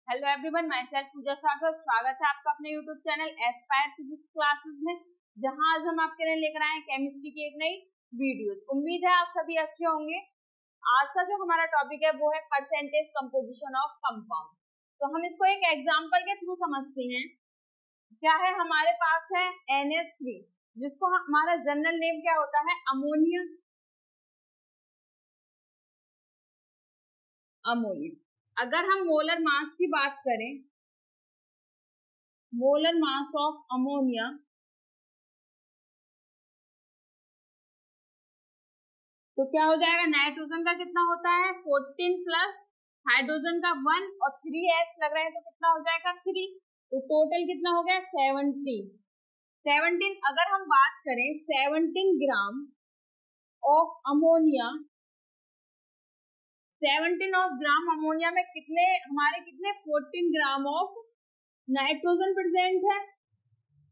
Hello everyone, my self पूजा सागर। स्वागत है आपका अपने YouTube channel Aspire physics classes में, जहां आज हम आपके लिए लेकर आए हैं केमिस्ट्री की एक नई वीडियो। उम्मीद है आप सभी अच्छे होंगे। आज का जो हमारा टॉपिक है वो है परसेंटेज कंपोजिशन ऑफ कंपाउंड। तो हम इसको एक एग्जांपल के थ्रू समझते हैं। क्या है, हमारे पास है NH3, जिसको हमारा जनरल नेम क्या होता है, अमोनिया। अगर हम मोलर मास की बात करें, मोलर मास ऑफ अमोनिया तो क्या हो जाएगा, नाइट्रोजन का कितना होता है 14 प्लस हाइड्रोजन का 1 और 3s लग रहा है तो कितना हो जाएगा 3। तो टोटल कितना हो गया 17। अगर हम बात करें 17 gram of ammonia, 17 of gram ammonia में कितने 14 ग्राम ऑफ नाइट्रोजन प्रेजेंट है।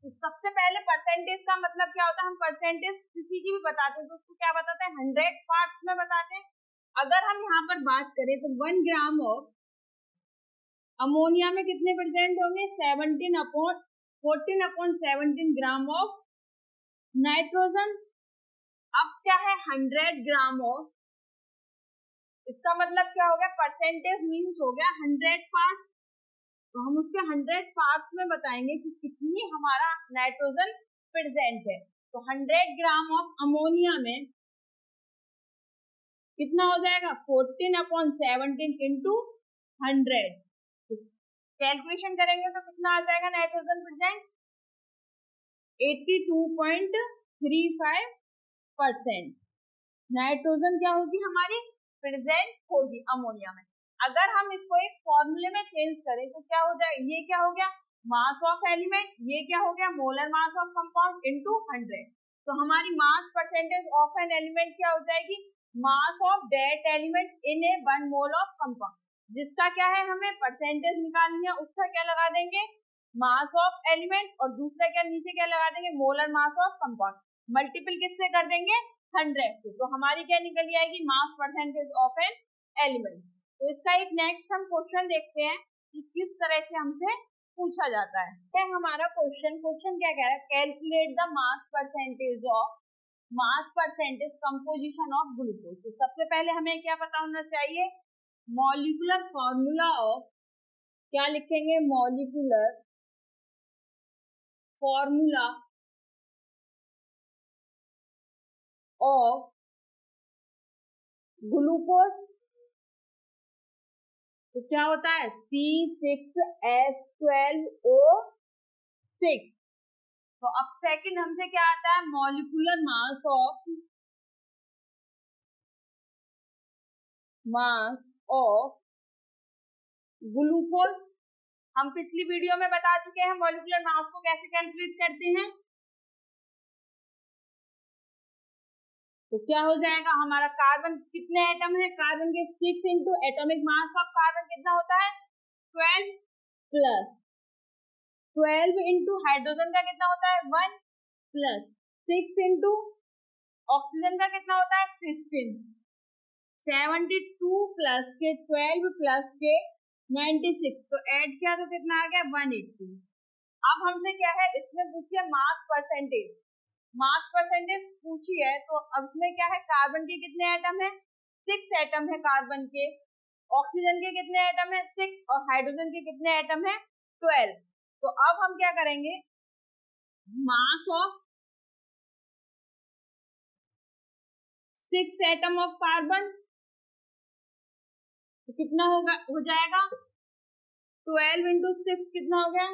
तो सबसे पहले परसेंटेज का मतलब क्या होता है, हम परसेंटेज किसी की भी बताते हैं तो उसको क्या बताते हैं, 100 पार्ट्स में बताते हैं। अगर हम यहाँ पर बात करें तो 1 ग्राम ऑफ अमोनिया में कितने प्रेजेंट होंगे 14/17 ग्राम ऑफ नाइट्रोजन। अब क्या है 100 ग्राम ऑफ, इसका मतलब क्या हो गया, परसेंटेज मीन्स हो गया 100 पार्ट। तो हम उसके 100 पार्ट्स में बताएंगे कि कितनी हमारा नाइट्रोजन प्रेजेंट है। तो 100 ग्राम ऑफ अमोनिया में कितना हो जाएगा 14/17 इंटू 100। कैलकुलेशन करेंगे तो कितना आ जाएगा नाइट्रोजन प्रेजेंट 82.35% नाइट्रोजन क्या होगी हमारी प्रेजेंट होगी अमोनिया में। अगर हम इसको एक फॉर्मूले में चेंज करें तो क्या हो जाएगा, ये क्या हो गया मास ऑफ एलिमेंट, ये क्या हो गया molar mass of compound into 100। तो हमारी मास परसेंटेज ऑफ एन एलिमेंट क्या हो जाएगी, mass of that element in A 1 mole of compound. जिसका क्या है हमें परसेंटेज निकालनी है, उसका क्या लगा देंगे मास ऑफ एलिमेंट, और दूसरा क्या नीचे क्या लगा देंगे molar mass of compound. Multiple किससे कर देंगे 100 से। तो हमारी क्या निकल आएगी मास परसेंटेज ऑफ एन एलिमेंट। तो इसका एक नेक्स्ट हम क्वेश्चन देखते हैं कि किस तरह से हमसे पूछा जाता है। हमारा क्वेश्चन क्या कह रहा है, calculate the mass percentage composition of glucose. तो सबसे पहले हमें क्या पता होना चाहिए, मॉलिक्यूलर फॉर्मूला ऑफ, क्या लिखेंगे मॉलिक्यूलर फॉर्मूला ऑफ ग्लूकोज। तो क्या होता है C6H12O6। तो अब सेकंड हमसे क्या आता है, मॉलिक्यूलर मास ऑफ ग्लूकोज। हम पिछली वीडियो में बता चुके हैं मॉलिक्यूलर मास को कैसे कैलकुलेट करते हैं। तो क्या हो जाएगा हमारा, कार्बन कितने एटम है, कार्बन के 6 into atomic mass of carbon कितना होता है 12 प्लस 12 इंटू हाइड्रोजन का कितना होता है 1 प्लस 6 इंटू ऑक्सीजन का कितना होता है 16। 72 प्लस के 12 प्लस के 96, तो ऐड किया तो कितना आ गया 180। अब हमसे क्या है इसमें पूछिए मास परसेंटेज पूछी है। तो अब इसमें क्या है, कार्बन के कितने एटम है 6 एटम है कार्बन के, ऑक्सीजन के कितने एटम है 6 और हाइड्रोजन के कितने एटम है 12। तो अब हम क्या करेंगे, mass of 6 atom of carbon तो कितना हो जाएगा 12 इंटू 6 कितना हो गया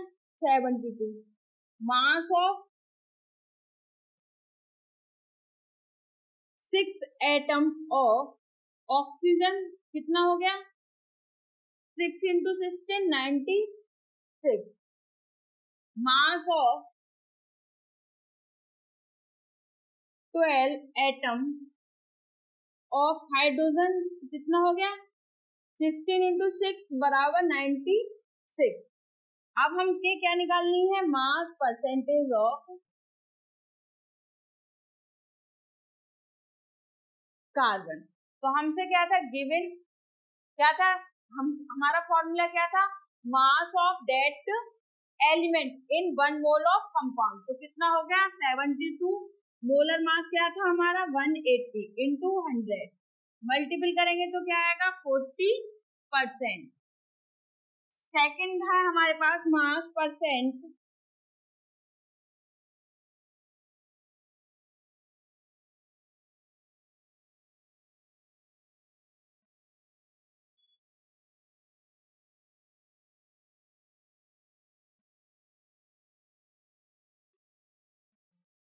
72। Mass of 6 atom of oxygen कितना हो गया 6 into 16 96। Mass of 12 atom of hydrogen कितना हो गया 16 इंटू 6 बराबर 96। अब हमके क्या निकालनी है, मास परसेंटेज ऑफ कार्बन। तो हमसे क्या था गिवन, क्या था हमारा फॉर्मूला क्या था mass of that element in 1 mole of compound. तो कितना हो गया 72। मोलर मास क्या था हमारा 180 इंटू 100, मल्टीपल करेंगे तो क्या आएगा 40%। सेकंड है हमारे पास mass percent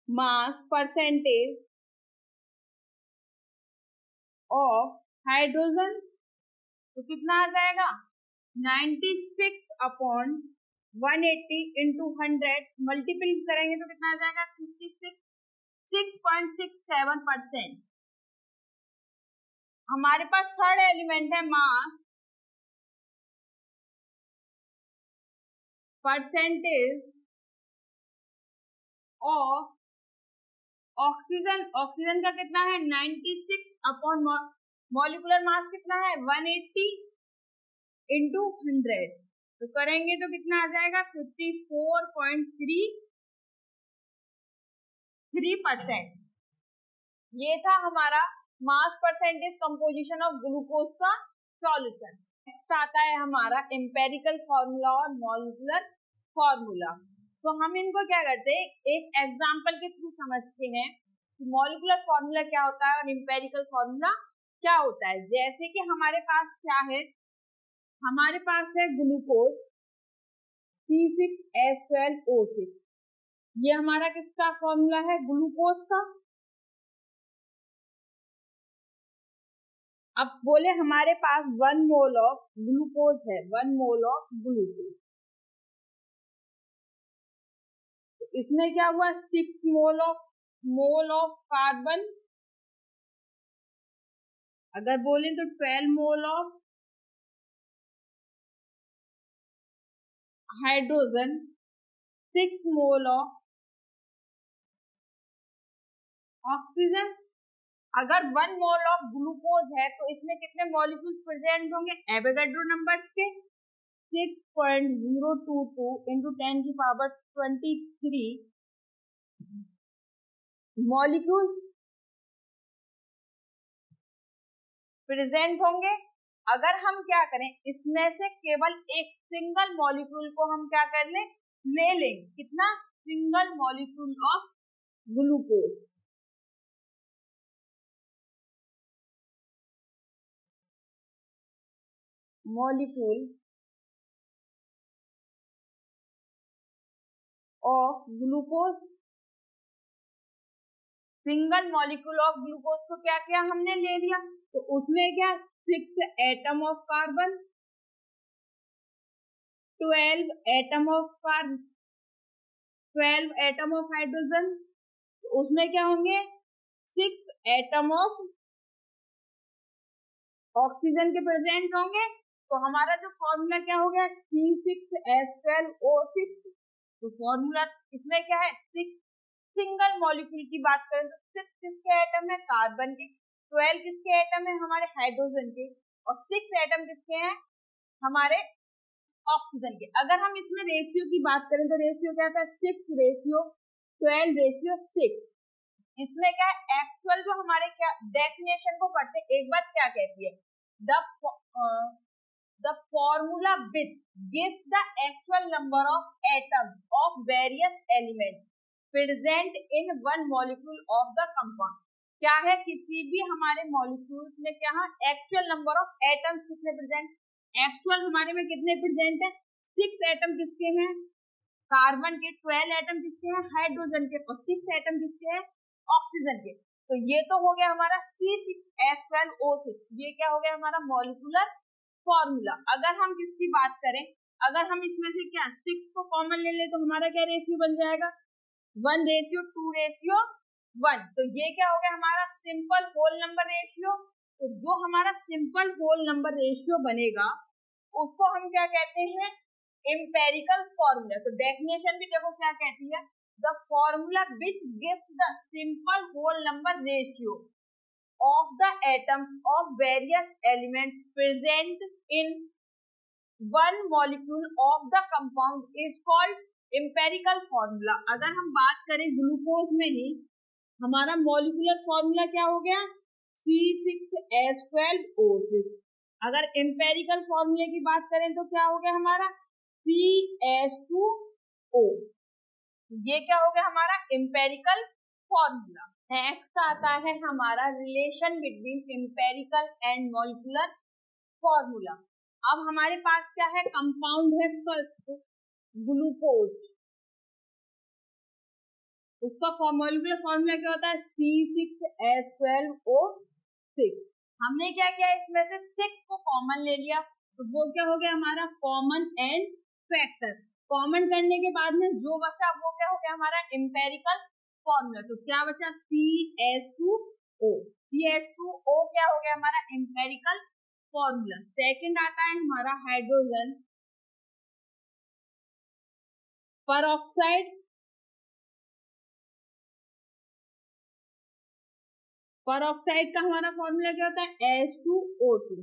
mass percentage of hydrogen. तो कितना आ जाएगा 96 अपॉन 180 इंटू 100, मल्टीपल करेंगे तो कितना आ जाएगा 6.67%। हमारे पास थर्ड एलिमेंट है मास परसेंटेज ऑफ ऑक्सीजन। ऑक्सीजन का कितना है 96 अपॉन मॉलिक्यूलर मास कितना है 180 इंटू 100, तो करेंगे तो कितना आ जाएगा 54.33%। ये था हमारा mass percentage composition of glucose का सॉल्यूशन। नेक्स्ट आता है हमारा एम्पेरिकल फॉर्मूला और मॉलिक्यूलर फॉर्मूला। तो हम इनको क्या करते हैं एक एग्जांपल के थ्रू समझते हैं कि मॉलिक्यूलर फॉर्मूला क्या होता है और एम्पेरिकल फॉर्मूला क्या होता है। जैसे कि हमारे पास क्या है, हमारे पास है ग्लूकोज C6H12O6, ये हमारा किसका फॉर्मूला है ग्लूकोज का। अब बोले हमारे पास 1 मोल ऑफ ग्लूकोज है, 1 मोल ऑफ ग्लूकोज, तो इसमें क्या हुआ 6 मोल ऑफ कार्बन। अगर बोले तो 12 mole of hydrogen, 6 mole of oxygen. अगर 1 मोल ऑफ ग्लूकोज है तो इसमें कितने मॉलिक्यूल्स प्रेजेंट होंगे एवोगाड्रो नंबर्स के 6.022 into 10 की पावर 23 मॉलिक्यूल प्रेजेंट होंगे। अगर हम क्या करें इसमें से केवल एक सिंगल मॉलिक्यूल को हम क्या कर ले लें, कितना single molecule of glucose, molecule of glucose, single molecule of glucose को क्या किया हमने ले लिया, तो उसमें क्या 6 atom of carbon, 12 atom of 12 atom of hydrogen, उसमें क्या होंगे 6 एटम ऑफ ऑक्सीजन के प्रेजेंट होंगे। तो हमारा जो फॉर्मूला क्या हो गया C6H12O6। तो फॉर्मूला इसमें क्या है 6 सिंगल मॉलिक्यूल की बात करें तो 6 किसके एटम है कार्बन के, 12 किसके एटम है हमारे हाइड्रोजन के, और 6 एटम किसके हैं हमारे ऑक्सीजन के। अगर हम इसमें रेशियो की बात करें तो रेशियो क्या था 6:12:6। इसमें क्या है एक्चुअल जो हमारे क्या डेफिनेशन को पढ़ते एक बार क्या कहती है the formula which gives the actual number of atoms of various elements present in one molecule of the compound। क्या है किसी भी हमारे मॉलिक्यूल्स में क्या है एक्चुअल नंबर ऑफ एटम्स कितने प्रेजेंट, एक्चुअल हमारे में कितने प्रेजेंट है 6 एटम किसके हैं कार्बन के, 12 एटम किसके हैं हाइड्रोजन के, और 6 एटम किसके हैं ऑक्सीजन के। तो ये तो हो गया हमारा C6H12O6, ये क्या हो गया हमारा मॉलिक्यूलर फॉर्मूला। अगर हम किसकी बात करें, अगर हम इसमें से क्या 6 को कॉमन ले ले तो हमारा क्या रेशियो बन जाएगा 1:2:1। तो ये क्या हो गया हमारा सिंपल होल नंबर रेशियो। तो जो हमारा सिंपल होल नंबर रेशियो बनेगा उसको हम क्या कहते हैं एम्पेरिकल फॉर्मूला। तो डेफिनेशन भी देखो क्या कहती है the formula which gives the simple whole number ratio of the atoms of various elements present in one molecule of the compound is called empirical formula. अगर हम बात करें ग्लूकोज में ही, हमारा मॉलिक्यूलर फॉर्मूला क्या हो गया, C6H12O6। अगर एम्पेरिकल फॉर्मूले की बात करें तो क्या हो गया हमारा CH2O। ये क्या हो गया हमारा एम्पेरिकल फॉर्मूला। नेक्स्ट आता है हमारा relation between empirical and molecular formula. अब हमारे पास क्या है, कंपाउंड है फर्स्ट ग्लूकोज, उसका मॉलिक्यूलर फॉर्मूला क्या होता है C6H12O6। हमने क्या किया, इसमें से 6 को कॉमन ले लिया, तो वो क्या हो गया हमारा कॉमन एंड फैक्टर। कॉमन करने के बाद में जो बचा वो क्या हो गया हमारा एम्पेरिकल फॉर्मूला। तो क्या बचा CH2O। CH2O क्या हो गया हमारा एम्पेरिकल फॉर्मूला। सेकंड आता है हमारा हाइड्रोजन परऑक्साइड। परऑक्साइड का हमारा फॉर्मूला क्या होता है H2O2।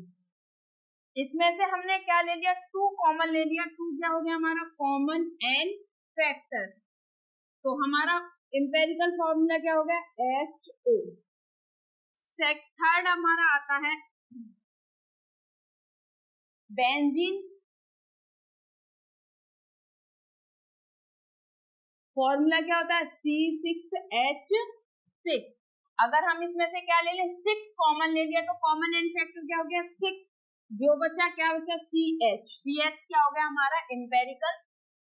इसमें से हमने क्या ले लिया, 2 कॉमन ले लिया। 2 क्या हो गया हमारा कॉमन एंड फैक्टर। तो हमारा एम्पेरिकल फॉर्मूला क्या हो गया HO। थर्ड हमारा आता है बेंजीन। फॉर्मूला क्या होता है C6H6। अगर हम इसमें से क्या ले लें, 6 कॉमन ले लिया, तो कॉमन एंड फैक्टर क्या हो गया 6। जो बचा क्या बचा CH। CH क्या हो गया हमारा एम्पेरिकल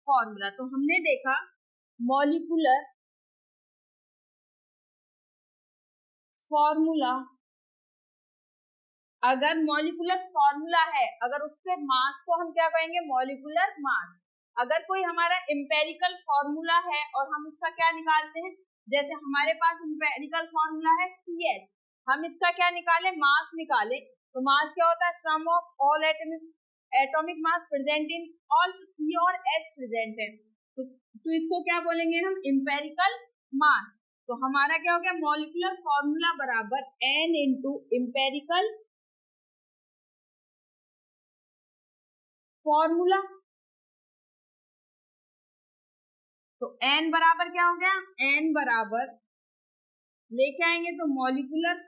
फॉर्मूला। तो हमने देखा मॉलिक्यूलर फॉर्मूला, अगर मॉलिक्यूलर फॉर्मूला है, अगर उसके मास को हम क्या कहेंगे मॉलिक्यूलर मास। अगर कोई हमारा एम्पेरिकल फॉर्मूला है और हम उसका क्या निकालते हैं, जैसे हमारे पास एम्पेरिकल फॉर्मूला है CH, हम इसका क्या निकाले मास निकाले, तो मास क्या होता है sum of all atomic mass present in all. C और H प्रेजेंट है, तो इसको क्या बोलेंगे हम एम्पेरिकल मास। तो हमारा क्या हो गया मॉलिक्यूलर फॉर्मूला बराबर N इंटू एम्पेरिकल फॉर्मूला। तो N बराबर क्या हो गया, N बराबर लेके आएंगे तो molecular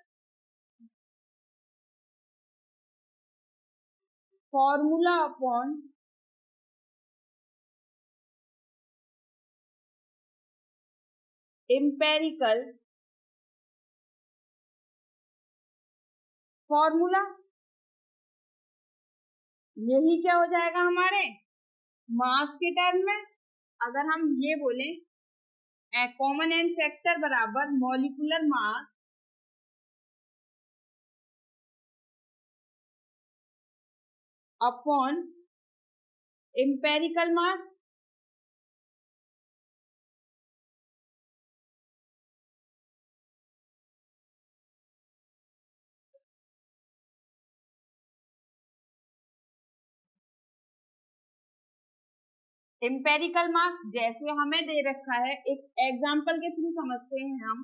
formula upon empirical formula. यही क्या हो जाएगा हमारे मास के टर्म में। अगर हम ये बोले कॉमन एंड फैक्टर बराबर मॉलिक्यूलर मास अपॉन एम्पेरिकल मास। एम्पेरिकल मास जैसे हमें दे रखा है, एक एग्जांपल के थ्रू समझते हैं हम।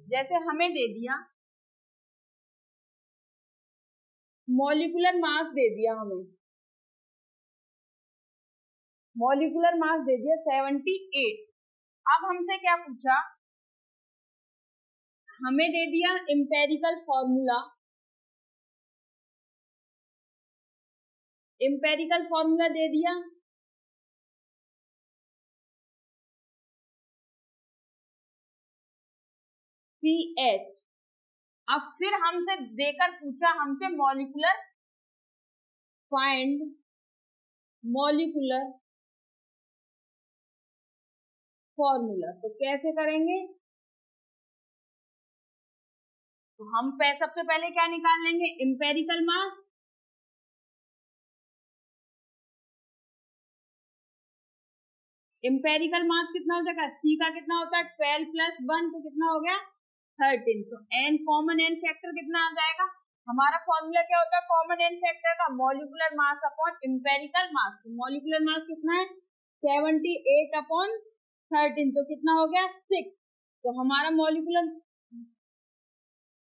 जैसे हमें दे दिया मॉलिक्यूलर मास दे दिया, हमें मॉलिक्यूलर मास दे दिया 78। अब हमसे क्या पूछा, हमें दे दिया एम्पेरिकल फॉर्मूला। एम्पेरिकल फॉर्मूला दे दिया CH। अब फिर हमसे देकर पूछा हमसे मॉलिक्यूलर फाइंड मॉलिक्यूलर फॉर्मूला। तो कैसे करेंगे, तो हम सबसे पहले क्या निकाल लेंगे एम्पेरिकल मास। एम्पेरिकल मास कितना हो जाएगा, C का कितना होता है 12 प्लस 1, तो कितना हो गया 13। तो N कॉमन एन फैक्टर कितना आ जाएगा, हमारा फॉर्मूला क्या होता है कॉमन एन फैक्टर का मॉलिक्यूलर मास अपॉन एम्पेरिकल मास। तो मॉलिक्यूलर मास कितना है 78 अपॉन 13, तो कितना हो गया 6। तो हमारा मॉलिक्यूलर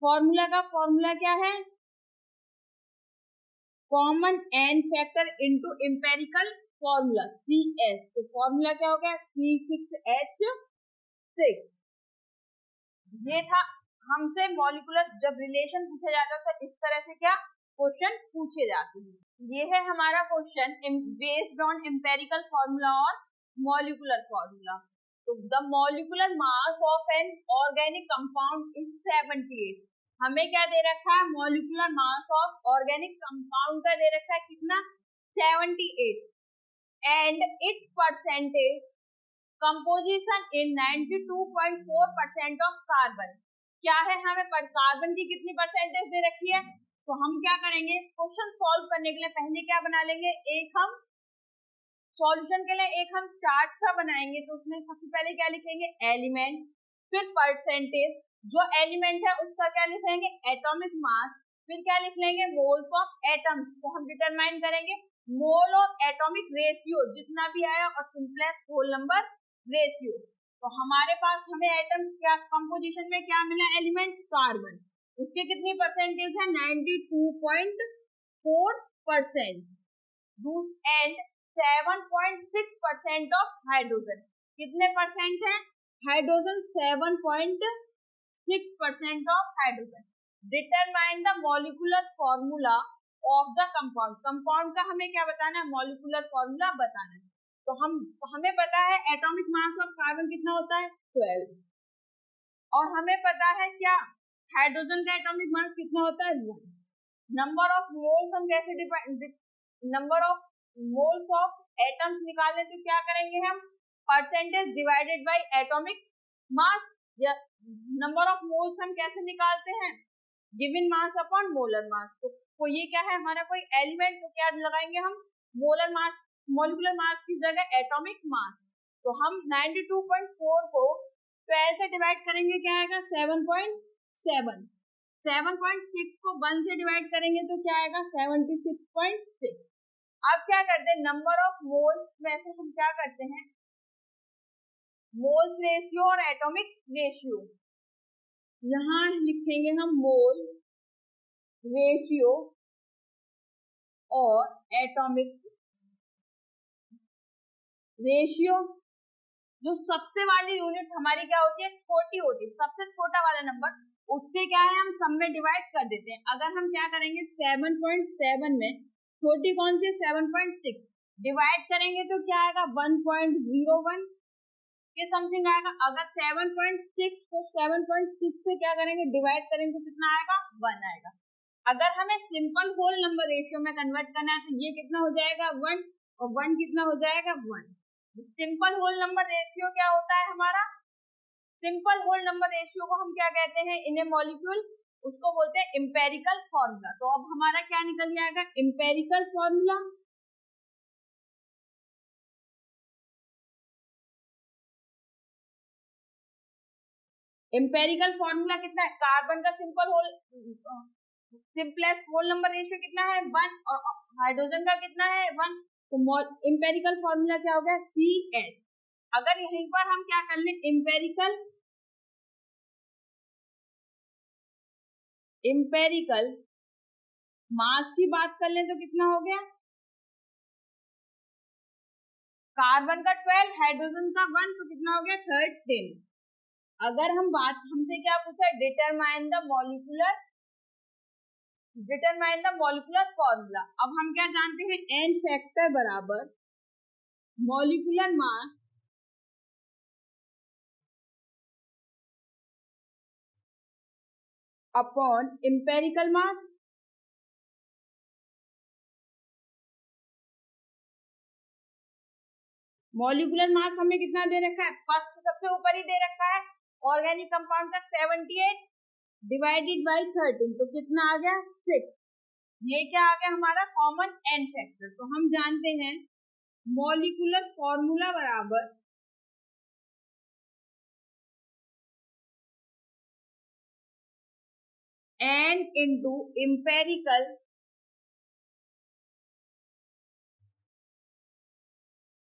फॉर्मूला का फॉर्मूला क्या है common N factor into empirical formula CS, तो फॉर्मूला क्या हो गया C6H6। ये था हमसे मॉलिक्यूलर जब रिलेशन पूछा जाता था इस तरह से क्या क्वेश्चन पूछे जाते हैं। ये है हमारा question based on empirical formula और मॉलिक्यूलर फॉर्मूला। तो the molecular mass of an organic compound is 78। हमें क्या दे रखा है, molecular mass of organic compound का दे रखा है कितना 78 and it's percentage composition in 92.4% of carbon. क्या है, हमें कार्बन की कितनी परसेंटेज दे रखी है। तो हम क्या करेंगे, क्वेश्चन सॉल्व करने के लिए पहले क्या बना लेंगे, एक हम सॉल्यूशन के लिए एक हम चार्ट सा बनाएंगे। तो उसमें सबसे पहले क्या लिखेंगे, एलिमेंट, फिर परसेंटेज, जो एलिमेंट है उसका क्या लिखेंगे एटॉमिक मास, फिर क्या लिख लेंगे मोल्स ऑफ एटम्स को हम डिटरमाइन करेंगे, मोल और एटॉमिक रेशियो जितना भी आया और सिंपलेस्ट होल नंबर रेशियो। तो हमारे पास हमें एटम क्या कंपोजिशन में क्या मिला, एलिमेंट कार्बन, उसके कितनी परसेंटेज है 92.4% एंड 7.6% ऑफ हाइड्रोजन। कितने परसेंट है hydrogen, 7.6% of hydrogen. Determine the molecular formula of the compound. Compound का हमें क्या बताना है, मॉलिक्यूलर फॉर्मूला बताना है। तो हमें पता है एटॉमिक मास ऑफ कार्बन कितना होता है 12, और हमें पता है क्या हाइड्रोजन का एटॉमिक मास कितना होता है 1। नंबर ऑफ मोल्स हम कैसे number of moles of atoms निकालने तो क्या करेंगे हम, percentage divided by atomic mass, या नंबर ऑफ मोल्स हम कैसे निकालते हैं, given mass upon molar mass. तो ये क्या है हमारा कोई एलिमेंट, तो क्या लगाएंगे हम मोलर मास, मॉलिक्यूलर मास की जगह एटॉमिक मास। तो हम 92.4 को 12 से डिवाइड करेंगे, क्या आएगा 7.7, 7.6 को 1 से डिवाइड करेंगे तो क्या आएगा 76.6। अब क्या करते हैं, नंबर ऑफ मोल्स में से हम क्या करते हैं, मोल्स रेशियो और एटॉमिक रेशियो, यहाँ लिखेंगे हम मोल रेशियो और एटॉमिक रेशियो। जो सबसे वाली यूनिट हमारी क्या होती है, छोटी होती है, सबसे छोटा वाला नंबर, उससे क्या है हम सब में डिवाइड कर देते हैं। अगर हम क्या करेंगे 7.7 में छोटी कौन सी 7.6 डिवाइड करेंगे तो क्या आएगा 1.01 के समथिंग आएगा। अगर 7.6 को 7.6 से क्या करेंगे डिवाइड करेंगे तो कितना आएगा 1 आएगा। अगर हमें सिंपल होल नंबर रेशियो में कन्वर्ट करना है तो ये कितना हो जाएगा 1, और 1 कितना हो जाएगा 1। सिंपल होल नंबर रेशियो क्या होता है हमारा, सिंपल होल नंबर रेशियो को हम क्या कहते हैं इन ए मॉलिक्यूल, उसको बोलते हैं एम्पेरिकल फॉर्मूला। तो अब हमारा क्या निकल जाएगा एम्पेरिकल फॉर्मूला, एम्पेरिकल फॉर्मूला कितना है, कार्बन का सिंपलेस्ट होल नंबर रेशियो कितना है 1, और हाइड्रोजन का कितना है 1। तो एम्पेरिकल फॉर्मूला क्या हो गया CH। अगर यहीं पर हम क्या कर लें एम्पेरिकल मास की बात कर लें तो कितना हो गया, कार्बन का 12, हाइड्रोजन का 1, तो कितना हो गया 13। अगर हम बात हमसे क्या पूछा, डिटरमाइन द मॉलिक्यूलर फॉर्मूला। अब हम क्या जानते हैं एन फैक्टर बराबर मॉलिक्यूलर मास अपॉन एम्पेरिकल मास। मॉलिक्यूलर मास हमें कितना दे रखा है, फर्स्ट सबसे ऊपर ही दे रखा है ऑर्गेनिक कंपाउंड का 78 डिवाइडेड बाय 13, तो कितना आ गया 6। ये क्या आ गया हमारा कॉमन एन फैक्टर। तो हम जानते हैं मॉलिक्यूलर फॉर्मूला बराबर एन इंटू एम्पेरिकल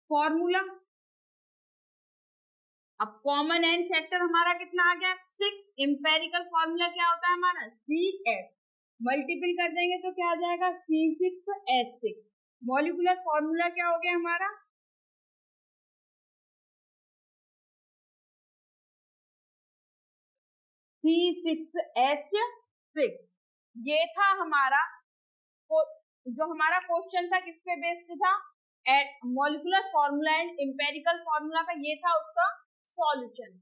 फॉर्मूला। अब कॉमन एन फैक्टर हमारा कितना आ गया 6, एम्पेरिकल फॉर्मूला क्या होता है हमारा CH। मल्टीपल कर देंगे तो क्या आ जाएगा C6H6। मॉलिक्यूलर फॉर्मूला क्या हो गया हमारा C6H6। ये था हमारा जो हमारा क्वेश्चन था किस पे बेस्ड था molecular formula and empirical formula पे, ये था उसका सॉल्यूशन।